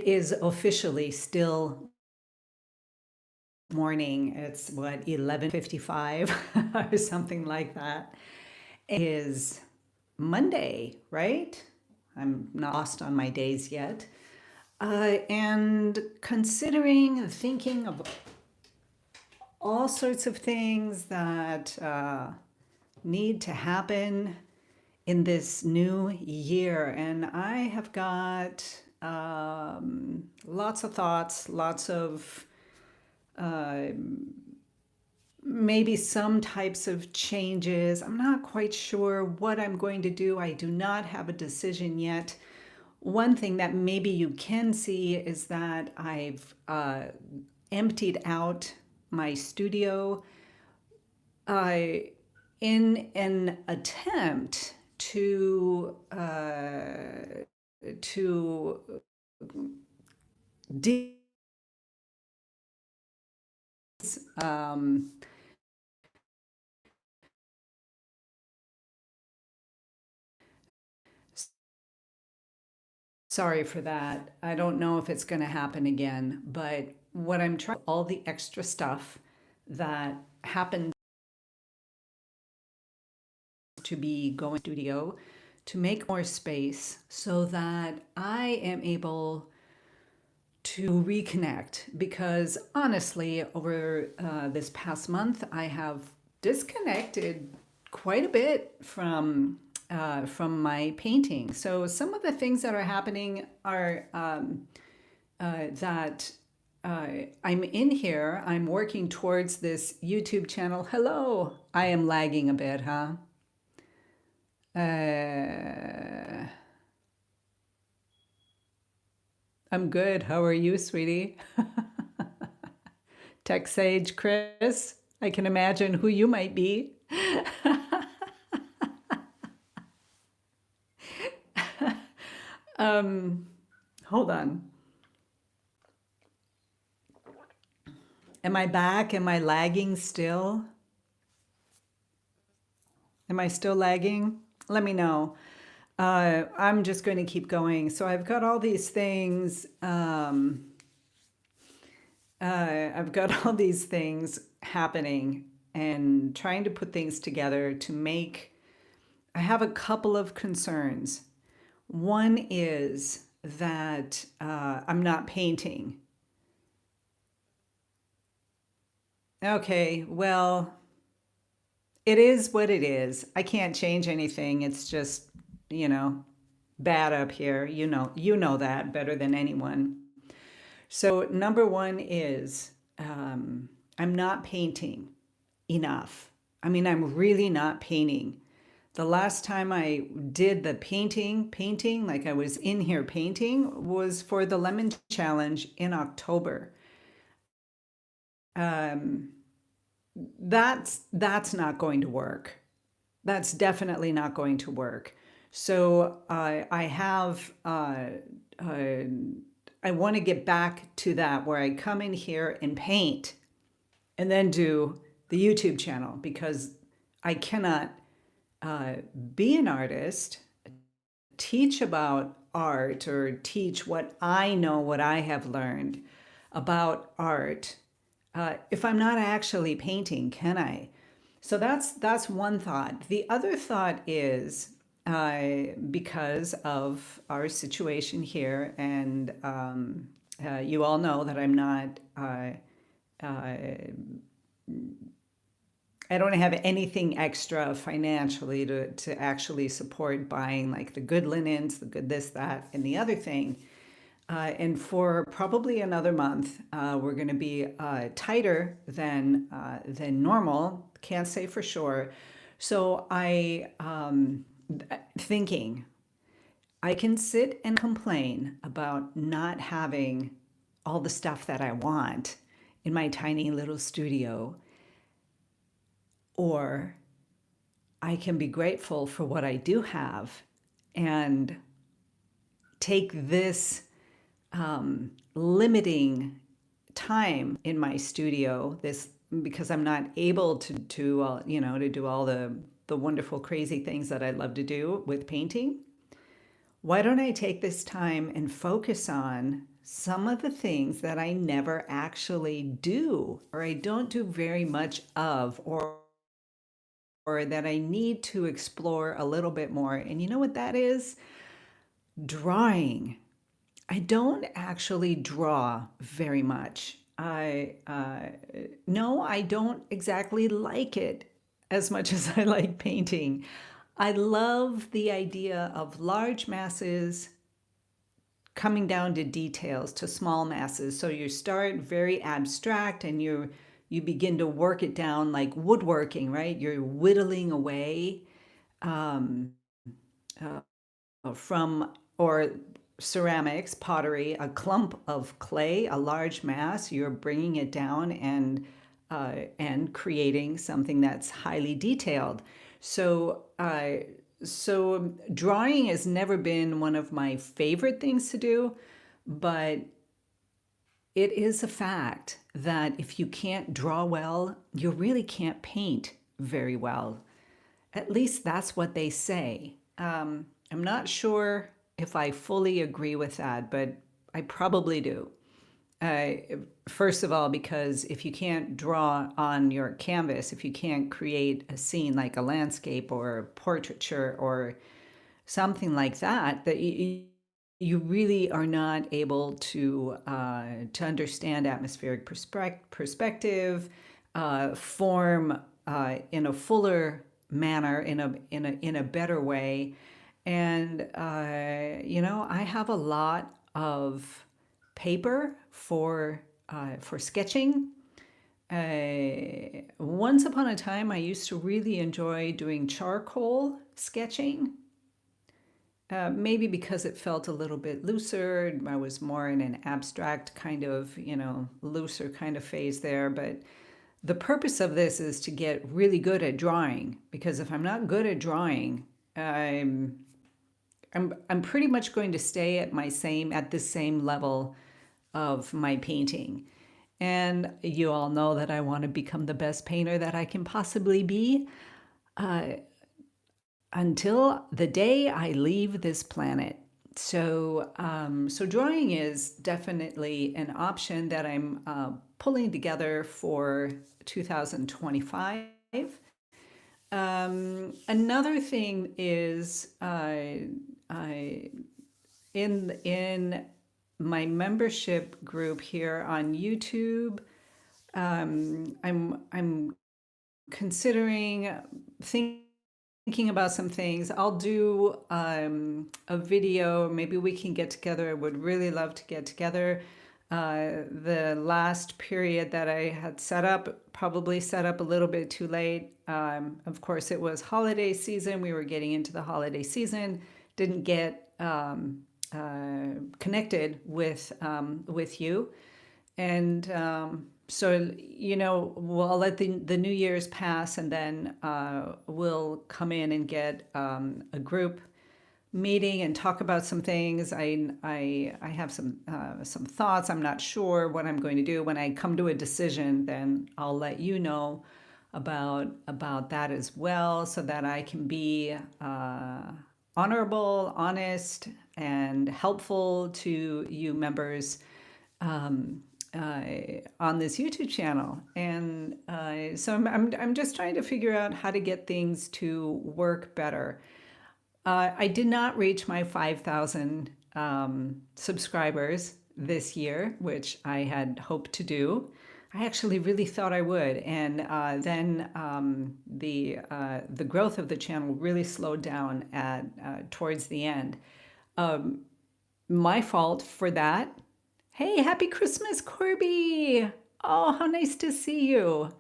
is officially still morning. It's what, 11:55 or something like that. It is Monday, right? I'm not lost on my days yet. And considering, thinking of all sorts of things that need to happen in this new year. And I have got lots of thoughts, lots of maybe some types of changes. I'm not quite sure what I'm going to do. I do not have a decision yet. One thing that maybe you can see is that I've emptied out my studio in an attempt to de- um, sorry for that. I don't know if it's going to happen again, but what I'm trying, all the extra stuff that happened to be going to the studio to make more space so that I am able to reconnect, because honestly, over this past month, I have disconnected quite a bit from my painting. So some of the things that are happening are that I'm in here. I'm working towards this YouTube channel. Hello, I am lagging a bit, huh? I'm good. How are you, sweetie? Tech Sage Chris, I can imagine who you might be. Hold on. Am I back? Am I lagging still? Am I still lagging? Let me know. I'm just going to keep going. So I've got all these things. I've got all these things happening and trying to put things together to make. I have a couple of concerns. One is that I'm not painting. Okay, well, it is what it is. I can't change anything. It's just, you know, bad up here. You know that better than anyone. So number one is I'm not painting enough. I mean, I'm really not painting. The last time I did the painting, like I was in here painting, was for the Lemon Challenge in October. That's not going to work. That's definitely not going to work. So I have I want to get back to that where I come in here and paint and then do the YouTube channel, because I cannot be an artist, teach about art, or teach what I know, what I have learned about art, if I'm not actually painting, can I? So that's one thought. The other thought is because of our situation here, and you all know that I'm not. I don't have anything extra financially to actually support buying like the good linens, the good this, that, and the other thing. And for probably another month, we're going to be tighter than normal. Can't say for sure. So I thinking I can sit and complain about not having all the stuff that I want in my tiny little studio, or I can be grateful for what I do have and take this limiting time in my studio, this, because I'm not able to you know, to do all the wonderful crazy things that I love to do with painting. Why don't I take this time and focus on some of the things that I never actually do, or I don't do very much of, or that I need to explore a little bit more. And you know what that is? Drawing. I don't actually draw very much. No, I don't exactly like it as much as I like painting. I love the idea of large masses coming down to details, to small masses. So you start very abstract and you begin to work it down like woodworking, right? You're whittling away um, from or ceramics, pottery, a clump of clay, a large mass. You're bringing it down and creating something that's highly detailed. So so drawing has never been one of my favorite things to do, but it is a fact that if you can't draw well, you really can't paint very well. At least that's what they say. I'm not sure if I fully agree with that, but I probably do. Uh, First of all, because if you can't draw on your canvas, if you can't create a scene like a landscape or portraiture or something like that, that you really are not able to understand atmospheric perspective, form in a fuller manner, in a better way. And you know, I have a lot of paper for sketching. Once upon a time, I used to really enjoy doing charcoal sketching. Maybe because it felt a little bit looser. I was more in an abstract kind of, you know, looser kind of phase there. But the purpose of this is to get really good at drawing, because if I'm not good at drawing, I'm pretty much going to stay at the same level of my painting. And you all know that I want to become the best painter that I can possibly be. Until the day I leave this planet. So, so drawing is definitely an option that I'm pulling together for 2025. Another thing is in my membership group here on YouTube. I'm considering thinking about some things. I'll do a video. Maybe we can get together. I would really love to get together. The last period that I had set up, probably set up a little bit too late. Of course, it was holiday season. We were getting into the holiday season. Didn't get connected with you. And so, you know, I'll let the New Year's pass, and then we'll come in and get a group meeting and talk about some things. I have some thoughts. I'm not sure what I'm going to do. When I come to a decision, then I'll let you know about that as well, so that I can be honorable, honest, and helpful to you members on this YouTube channel. And so I'm just trying to figure out how to get things to work better. I did not reach my 5,000 subscribers this year, which I had hoped to do. I actually really thought I would, and then the growth of the channel really slowed down towards the end. My fault for that. Hey, happy Christmas, Corby! Oh, how nice to see you.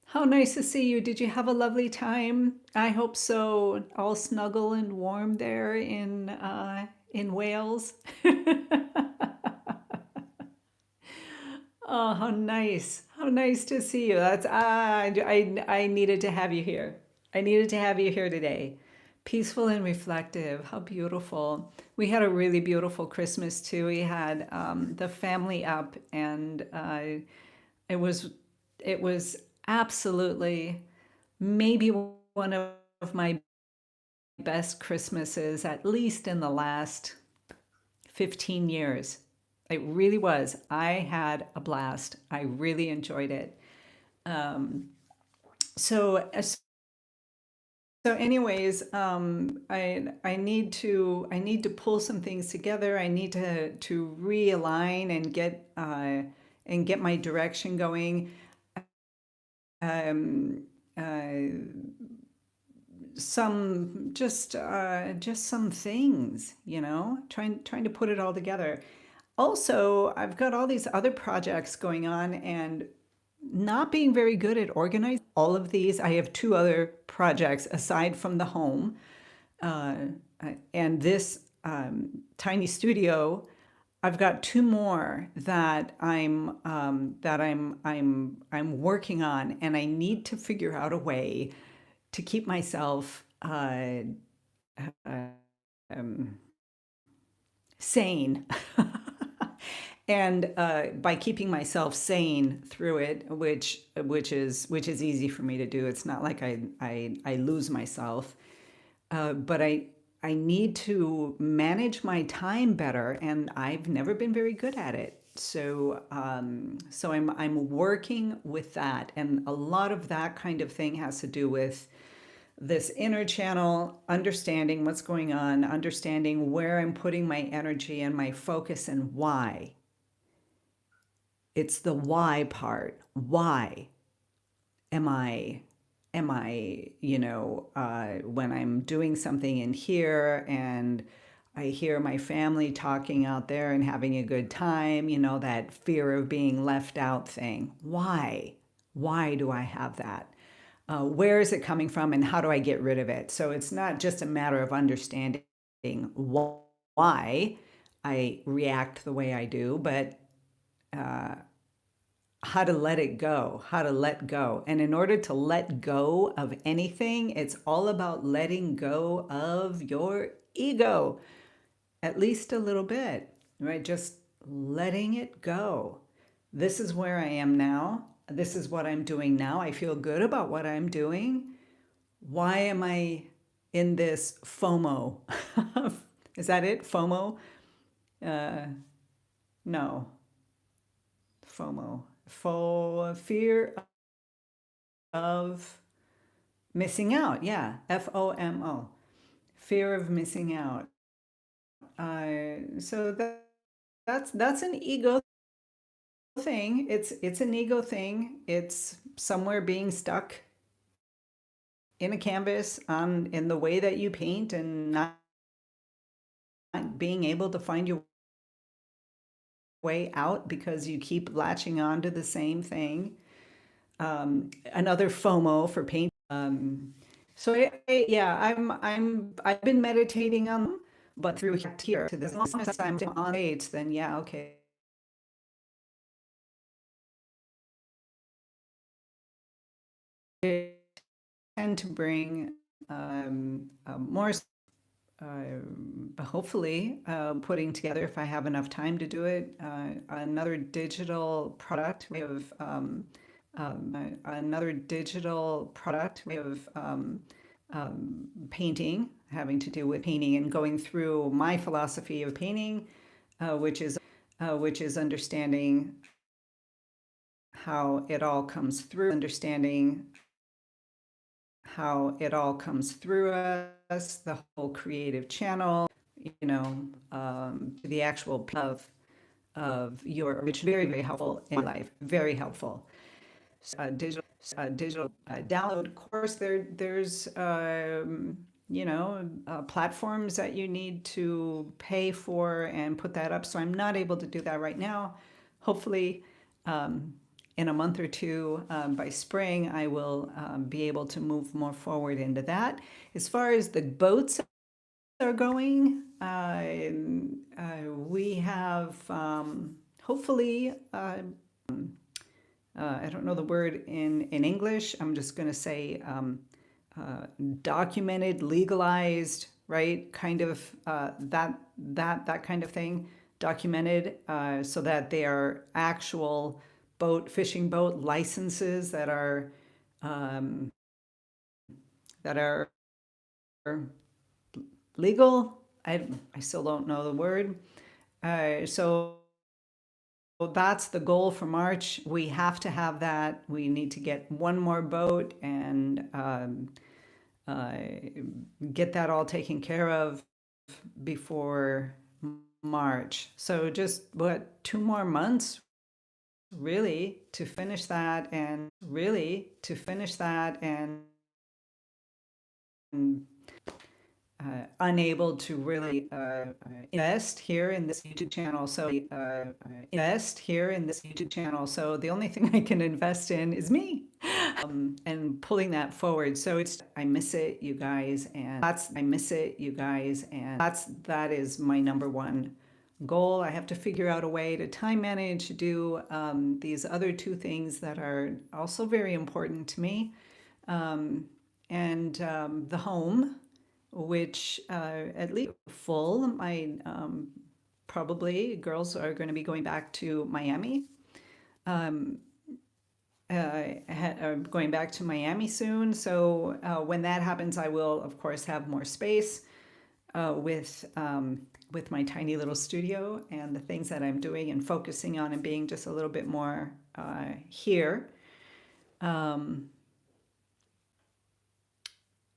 How nice to see you. Did you have a lovely time? I hope so. All snuggle and warm there in Wales. Oh, how nice. How nice to see you. That's I needed to have you here. I needed to have you here today. Peaceful and reflective. How beautiful. We had a really beautiful Christmas too. We had the family up, and it was it was absolutely maybe one of my best Christmases, at least in the last 15 years. It really was. I had a blast. I really enjoyed it. Um, so, so anyways, I need to pull some things together. I need to realign and get my direction going. Um, just some things, trying to put it all together. Also, I've got all these other projects going on and not being very good at organizing all of these. I have two other projects aside from the home, uh, and this tiny studio. I've got two more that I'm working on, and I need to figure out a way to keep myself um, sane. And by keeping myself sane through it, which is easy for me to do. It's not like I lose myself, but I need to manage my time better, and I've never been very good at it. So I'm working with that, and a lot of that kind of thing has to do with this inner channel, understanding what's going on, understanding where I'm putting my energy and my focus and why. It's the why part. Why am I when I'm doing something in here and I hear my family talking out there and having a good time, that fear of being left out thing. Why do I have that? Where is it coming from and how do I get rid of it? So it's not just a matter of understanding why I react the way I do, but uh, how to let it go, how to let go. And in order to let go of anything, it's all about letting go of your ego, at least a little bit, right? Just letting it go. This is where I am now. This is what I'm doing now. I feel good about what I'm doing. Why am I in this FOMO? Is that it? FOMO? Uh, no, FOMO. Fear of missing out. Yeah, FOMO. Fear of missing out. So that's an ego thing. It's an ego thing. It's somewhere being stuck in a canvas on in the way that you paint and not being able to find your way out because you keep latching on to the same thing. Another FOMO for paint. Yeah, I've been meditating on them, but through here to this, as long as I'm on eight, then yeah, okay. I tend to bring more, hopefully, putting together, if I have enough time to do it, another digital product. We have another digital product. We have painting, having to do with painting and going through my philosophy of painting, which is understanding how it all comes through, understanding how it all comes through us, the whole creative channel, the actual of your, which very helpful in life, very helpful. Digital download. Of course, there's platforms that you need to pay for and put that up. So I'm not able to do that right now. Hopefully, in a month or two, by spring, I will be able to move more forward into that. As far as the boats are going, we have hopefully I don't know the word in English. I'm just going to say documented, legalized, right? Kind of that kind of thing, documented, so that they are actual fishing boat licenses um, that are legal. I still don't know the word. So that's the goal for March. We have to have that. We need to get one more boat and uh, get that all taken care of before March. So just what, 2 more months really to finish that and unable to really invest here in this YouTube channel. So the only thing I can invest in is me, and pulling that forward. So I miss it, you guys, and that is my number one goal. I have to figure out a way to time manage, do these other two things that are also very important to me, and the home, which at least full. My probably girls are going to be going back to Miami. Going back to Miami soon. So when that happens, I will, of course, have more space with my tiny little studio and the things that I'm doing and focusing on and being just a little bit more here.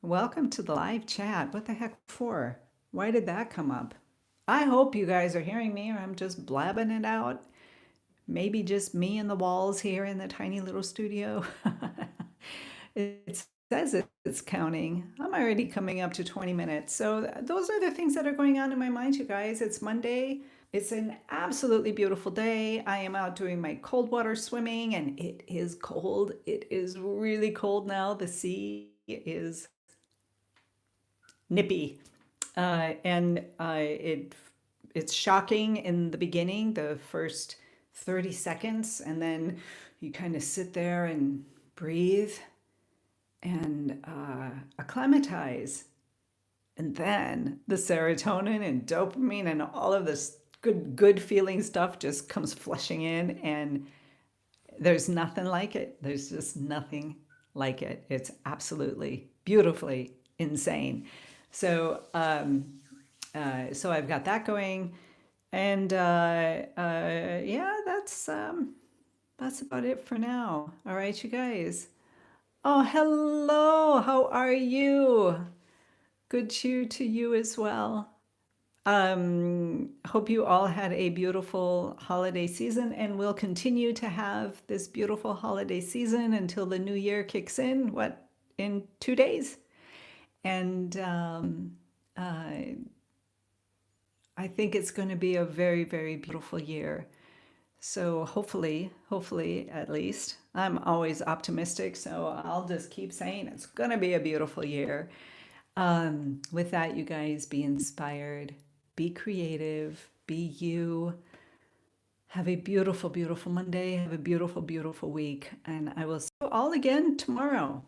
Welcome to the live chat. What the heck for? Why did that come up? I hope you guys are hearing me or I'm just blabbing it out. Maybe just me and the walls here in the tiny little studio. It says it's counting. I'm already coming up to 20 minutes. So those are the things that are going on in my mind, you guys. It's Monday. It's an absolutely beautiful day. I am out doing my cold water swimming and it is cold. It is really cold now. The sea is nippy. And it's shocking in the beginning, the first 30 seconds, and then you kind of sit there and breathe and acclimatize. And then the serotonin and dopamine and all of this good feeling stuff just comes flushing in, and there's nothing like it. There's just nothing like it. It's absolutely beautifully insane. So so I've got that going, and yeah, that's about it for now. All right, you guys. Oh, hello. How are you? Good cheer to you as well. Hope you all had a beautiful holiday season and will continue to have this beautiful holiday season until the new year kicks in, what, in 2 days? And I think it's going to be a very, very beautiful year. So hopefully, at least, I'm always optimistic. So I'll just keep saying it's going to be a beautiful year. With that, you guys, be inspired, be creative, be you. Have a beautiful, beautiful Monday. Have a beautiful, beautiful week. And I will see you all again tomorrow.